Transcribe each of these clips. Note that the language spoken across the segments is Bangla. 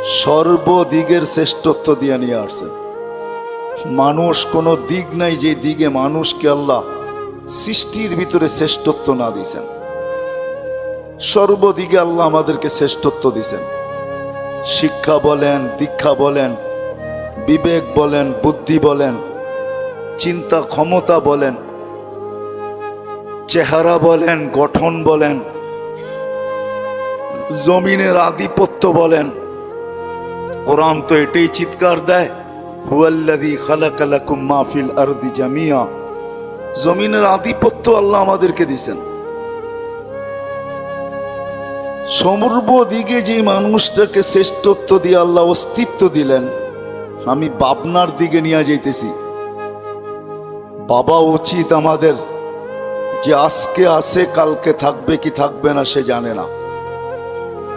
সর্বদিকের শ্রেষ্ঠত্ব দিয়ে নিয়ে আসছেন। মানুষ কোনো দিক নাই যে দিকে মানুষকে আল্লাহ সৃষ্টির ভিতরে শ্রেষ্ঠত্ব না দিয়েছেন। সর্বদিকে আল্লাহ আমাদেরকে শ্রেষ্ঠত্ব দিয়েছেন। শিক্ষা বলেন, দীক্ষা বলেন, বিবেক বলেন, বুদ্ধি বলেন, চিন্তা ক্ষমতা বলেন, চেহারা বলেন, গঠন বলেন, জমিনের আধিপত্য বলেন। কোরআন তো এটাই চিৎকার দেয়, হুয়াল্লাযী খালাকা লাকুম মা ফিল আরদি জামিয়া। জমিনের আধিপত্য আল্লাহ আমাদেরকে দিয়েছেন। সমগ্র দিকে যে মানুষটাকে শ্রেষ্ঠত্ব দিয়ে আল্লাহ অস্তিত্ব দিলেন, আমি বাবনার দিকে নিয়ে যাইতেছি। বাবা উচিত আমাদের যে আজকে আছে কালকে থাকবে কি থাকবে না সে জানে না।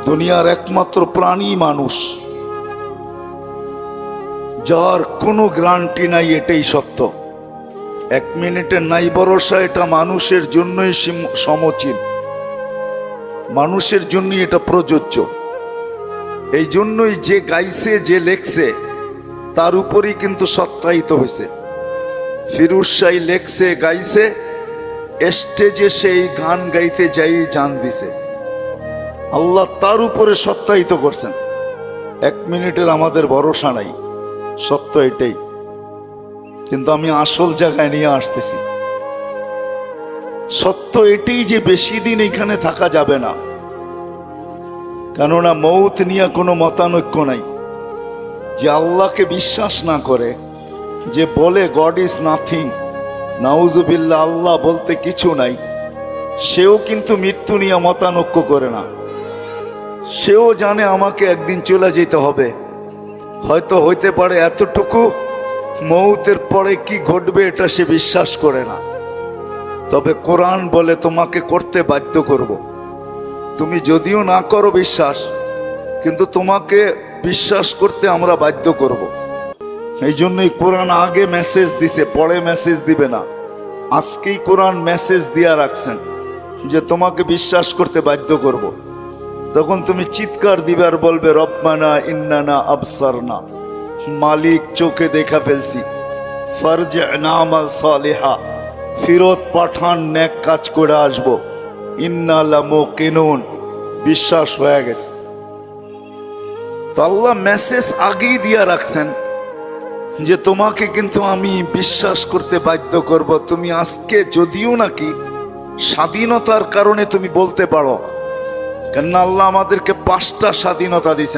দুনিয়ার একমাত্র প্রাণী মানুষ, যার কোনো গ্যারান্টি নাই, এটাই সত্য। এক মিনিটের নাই ভরসা, এটা মানুষের জন্যই সমচীন, মানুষের জন্যই এটা প্রযোজ্য। এই জন্যই যে গাইছে, যে লেখছে, তার উপরই কিন্তু সত্যায়িত হয়েছে। ফিরোজ শাহ লেখছে, গাইছে, স্টেজে সেই গান গাইতে যাই জান দিছে। আল্লাহ তার উপরে সত্যায়িত করছেন। এক মিনিটের আমাদের ভরসা নাই, সত্য এটাই। কিন্তু আমি আসল জায়গায় নিয়ে আসতেছি। সত্য এটাই যে বেশি দিন এখানে থাকা যাবে না, কেননা মৌত নিয়ে কোনো মতানৈক্য নাই। যে আল্লাহকে বিশ্বাস না করে, যে বলে গড ইজ নাথিং, নাউজুবিল্লাহ, আল্লাহ বলতে কিছু নাই, সেও কিন্তু মৃত্যু নিয়ে মতানৈক্য করে না। সেও জানে আমাকে একদিন চলে যেতে হবে। হয়তো হইতে পারে এতটুকু, মৌতের পরে কি ঘটবে এটা সে বিশ্বাস করে না। তবে কোরআন বলে তোমাকে করতে বাধ্য করব। তুমি যদিও না করো বিশ্বাস, কিন্তু তোমাকে বিশ্বাস করতে আমরা বাধ্য করব। এই জন্যই কোরআন আগে মেসেজ দিছে, পরে মেসেজ দিবে না। আজকেই কোরআন মেসেজ দিয়া রাখছেন যে তোমাকে বিশ্বাস করতে বাধ্য করব। তখন তুমি চিৎকার দিবে আর বলবে, রব্বানা ইন্নানা আবসারনা, মালিক চোখে দেখা ফেলছি, ফারজি'না আমাল সালিহা, ফিরত পাঠান, নেক কাজ করে আসবো, ইন্না লামুকিনুন, বিশ্বাস হয়ে গেছে। তো আল্লাহ মেসেজ আগেই দিয়া রাখছেন যে তোমাকে কিন্তু আমি বিশ্বাস করতে বাধ্য করব। তুমি আজকে যদিও নাকি স্বাধীনতার কারণে তুমি বলতে পারো, কেননা আল্লাহ আমাদেরকে 5টা স্বাধীনতা দিয়েছেন।